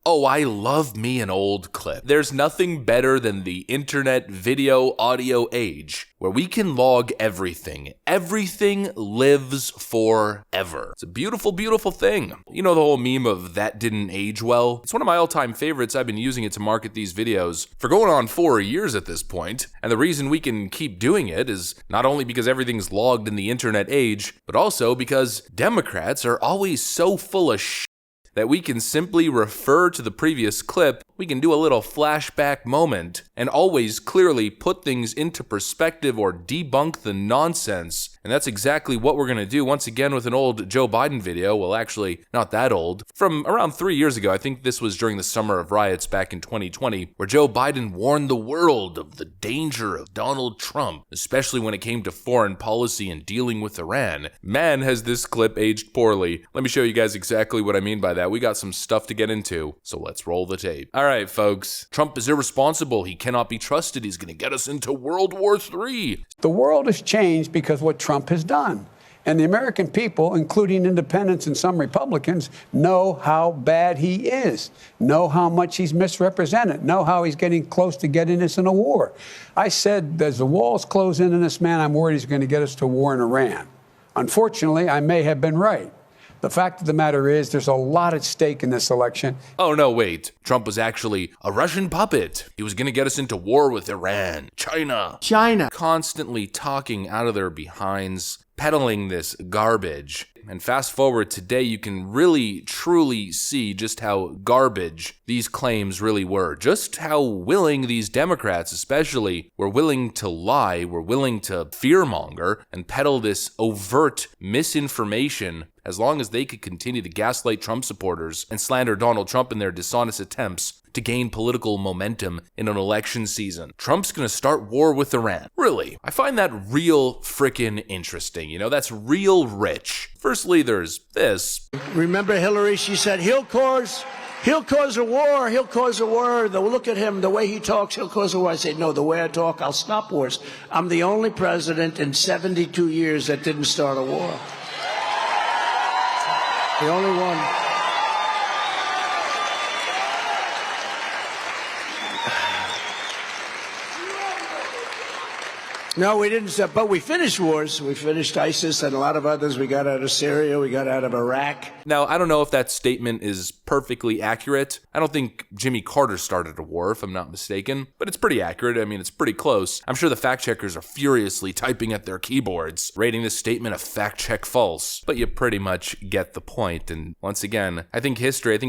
Oh, I love me an old clip. There's nothing better than the internet video audio age where we can log everything. Everything lives forever. It's a beautiful, beautiful thing. You know the whole meme of that didn't age well? It's one of my all-time favorites. I've been using it to market these videos for going on 4 years at this point. And the reason we can keep doing it is not only because everything's logged in the internet age, but also because Democrats are always so full of shit that we can simply refer to the previous clip, we can do a little flashback moment, and always clearly put things into perspective or debunk the nonsense. And that's exactly what we're gonna do once again with an old Joe Biden video, well actually, not that old, from around 3 years ago. I think this was during the summer of riots back in 2020, where Joe Biden warned the world of the danger of Donald Trump, especially when it came to foreign policy and dealing with Iran. Man, has this clip aged poorly. Let me show you guys exactly what I mean by that. We got some stuff to get into, so let's roll the tape. All right, folks. Trump is irresponsible. He cannot be trusted. He's going to get us into World War III. The world has changed because what Trump has done. And the American people, including independents and some Republicans, know how bad he is, know how much he's misrepresented, know how he's getting close to getting us in a war. I said, as the walls close in on this man, I'm worried he's going to get us to war in Iran. Unfortunately, I may have been right. The fact of the matter is, there's a lot at stake in this election. Oh, no, wait. Trump was actually a Russian puppet. He was going to get us into war with Iran, China. Constantly talking out of their behinds, peddling this garbage. And fast forward today, you can really, truly see just how garbage these claims really were. Just how willing these Democrats, especially, were willing to lie, were willing to fearmonger and peddle this overt misinformation as long as they could continue to gaslight Trump supporters and slander Donald Trump in their dishonest attempts to gain political momentum in an election season. Trump's gonna start war with Iran. Really? I find that real frickin' interesting. You know, that's real rich. Firstly, there's this. Remember Hillary? She said, he'll cause a war. He'll cause a war. Look at him, the way he talks, he'll cause a war. I say, no, the way I talk, I'll stop wars. I'm the only president in 72 years that didn't start a war. The only one. No, we didn't, but we finished wars. We finished ISIS and a lot of others. We got out of Syria. We got out of Iraq. Now, I don't know if that statement is perfectly accurate. I don't think Jimmy Carter started a war, if I'm not mistaken, but it's pretty accurate. I mean, it's pretty close. I'm sure the fact checkers are furiously typing at their keyboards, rating this statement a fact check false, but you pretty much get the point. And once again, I think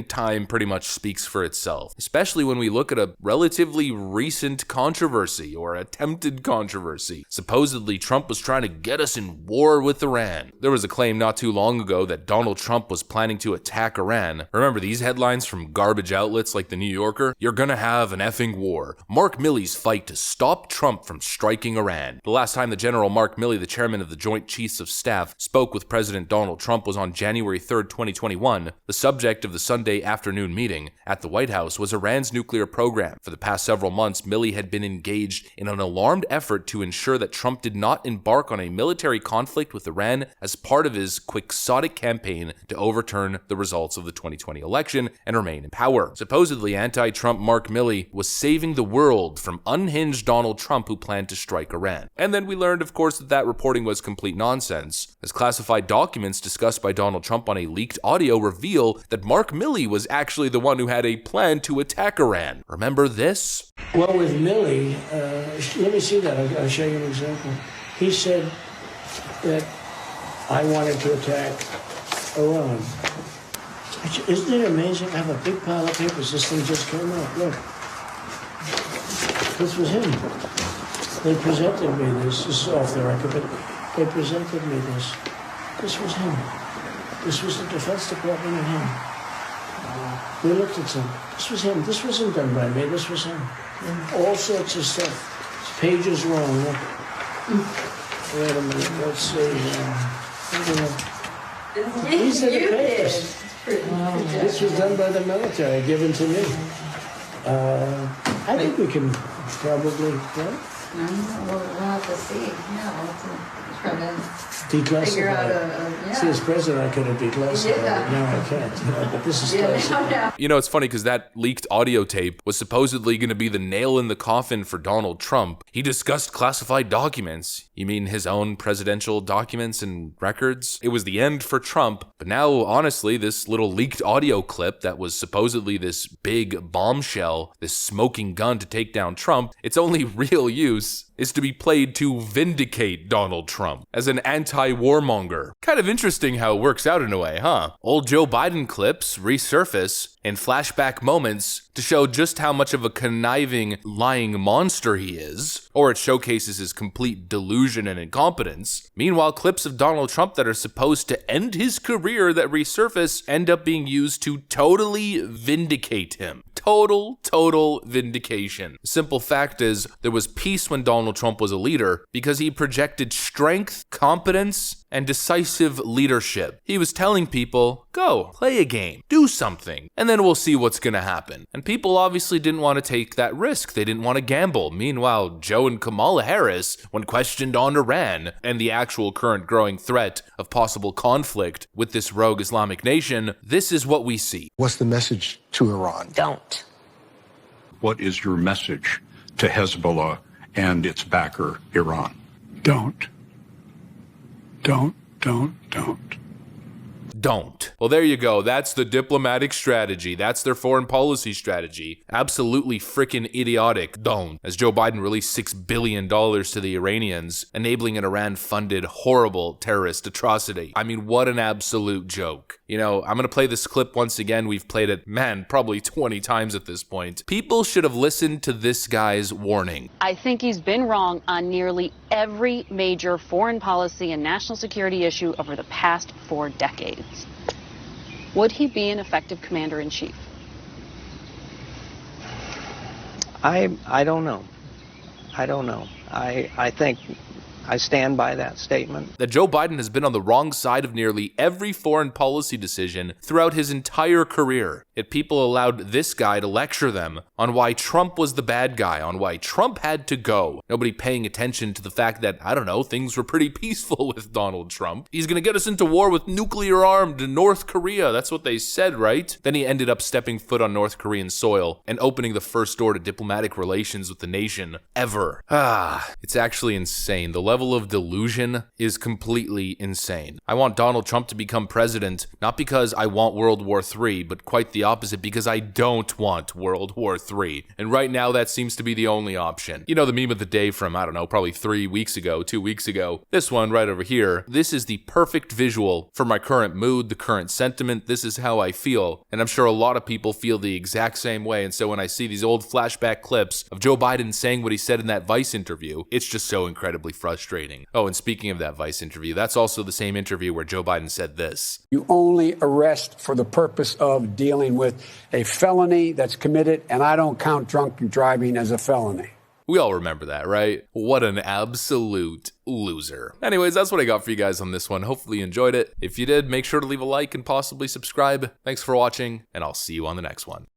time pretty much speaks for itself, especially when we look at a relatively recent controversy or attempted controversy. Supposedly, Trump was trying to get us in war with Iran. There was a claim not too long ago that Donald Trump was planning to attack Iran. Remember these headlines from garbage outlets like The New Yorker? You're gonna have an effing war. Mark Milley's fight to stop Trump from striking Iran. The last time the General Mark Milley, the chairman of the Joint Chiefs of Staff, spoke with President Donald Trump was on January 3rd, 2021. The subject of the Sunday afternoon meeting at the White House was Iran's nuclear program. For the past several months, Milley had been engaged in an alarmed effort to ensure that Trump did not embark on a military conflict with Iran as part of his quixotic campaign to overturn the results of the 2020 election and remain in power. Supposedly, anti-Trump Mark Milley was saving the world from unhinged Donald Trump who planned to strike Iran. And then we learned, of course, that reporting was complete nonsense, as classified documents discussed by Donald Trump on a leaked audio reveal that Mark Milley was actually the one who had a plan to attack Iran. Remember this? Well, with Milley, let me see that. I'll show you an example. He said that I wanted to attack Iran. Isn't it amazing? I have a big pile of papers. This thing just came out. Look. This was him. They presented me this. This is off the record, but they presented me this. This was him. This was the Defense Department and him. We looked at him. This was him. This wasn't done by me. This was him. All sorts of stuff. Pages long. Look. Wait a minute. Let's see. These are the papers. This was done by the military, given to me. I think we can probably, right? No, we'll have to see. Yeah, trying to Declassify figure out it. See, as president, I could have declassified it. Now I can't. But this is classified. You know, it's funny because that leaked audio tape was supposedly going to be the nail in the coffin for Donald Trump. He discussed classified documents. You mean his own presidential documents and records? It was the end for Trump. But now, honestly, this little leaked audio clip that was supposedly this big bombshell, this smoking gun to take down Trump, its only real use is to be played to vindicate Donald Trump as an anti-warmonger. Kind of interesting how it works out in a way, huh? Old Joe Biden clips resurface in flashback moments to show just how much of a conniving, lying monster he is, or it showcases his complete delusion and incompetence. Meanwhile, clips of Donald Trump that are supposed to end his career that resurface end up being used to totally vindicate him. Total vindication. The simple fact is, there was peace when Donald Trump was a leader because he projected strength, competence, and decisive leadership. He was telling people, go, play a game, do something, and then we'll see what's gonna happen. And people obviously didn't want to take that risk. They didn't want to gamble. Meanwhile, Joe and Kamala Harris, when questioned on Iran and the actual current growing threat of possible conflict with this rogue Islamic nation, this is what we see. What's the message to Iran? Don't. What is your message to Hezbollah and its backer, Iran? Don't. Well, there you go. That's the diplomatic strategy. That's their foreign policy strategy. Absolutely freaking idiotic. Don't. As Joe Biden released $6 billion to the Iranians, enabling an Iran-funded horrible terrorist atrocity. I mean, what an absolute joke. You know, I'm going to play this clip once again. We've played it, man, probably 20 times at this point. People should have listened to this guy's warning. I think he's been wrong on nearly every major foreign policy and national security issue over the past 4 decades. Would he be an effective commander-in-chief? I don't know. I think I stand by that statement. That Joe Biden has been on the wrong side of nearly every foreign policy decision throughout his entire career. Yet people allowed this guy to lecture them on why Trump was the bad guy, on why Trump had to go. Nobody paying attention to the fact that, I don't know, things were pretty peaceful with Donald Trump. He's gonna get us into war with nuclear-armed North Korea. That's what they said, right? Then he ended up stepping foot on North Korean soil and opening the first door to diplomatic relations with the nation ever. It's actually insane. The level of delusion is completely insane. I want Donald Trump to become president, not because I want World War III, but quite the opposite, because I don't want World War III. And right now, that seems to be the only option. You know, the meme of the day from, I don't know, probably 2 weeks ago. This one right over here. This is the perfect visual for my current mood, the current sentiment. This is how I feel. And I'm sure a lot of people feel the exact same way. And so when I see these old flashback clips of Joe Biden saying what he said in that Vice interview, it's just so incredibly frustrating. Oh, and speaking of that Vice interview, that's also the same interview where Joe Biden said this. You only arrest for the purpose of dealing with a felony that's committed, and I don't count drunk driving as a felony. We all remember that, right? What an absolute loser. Anyways, that's what I got for you guys on this one. Hopefully you enjoyed it. If you did, make sure to leave a like and possibly subscribe. Thanks for watching, and I'll see you on the next one.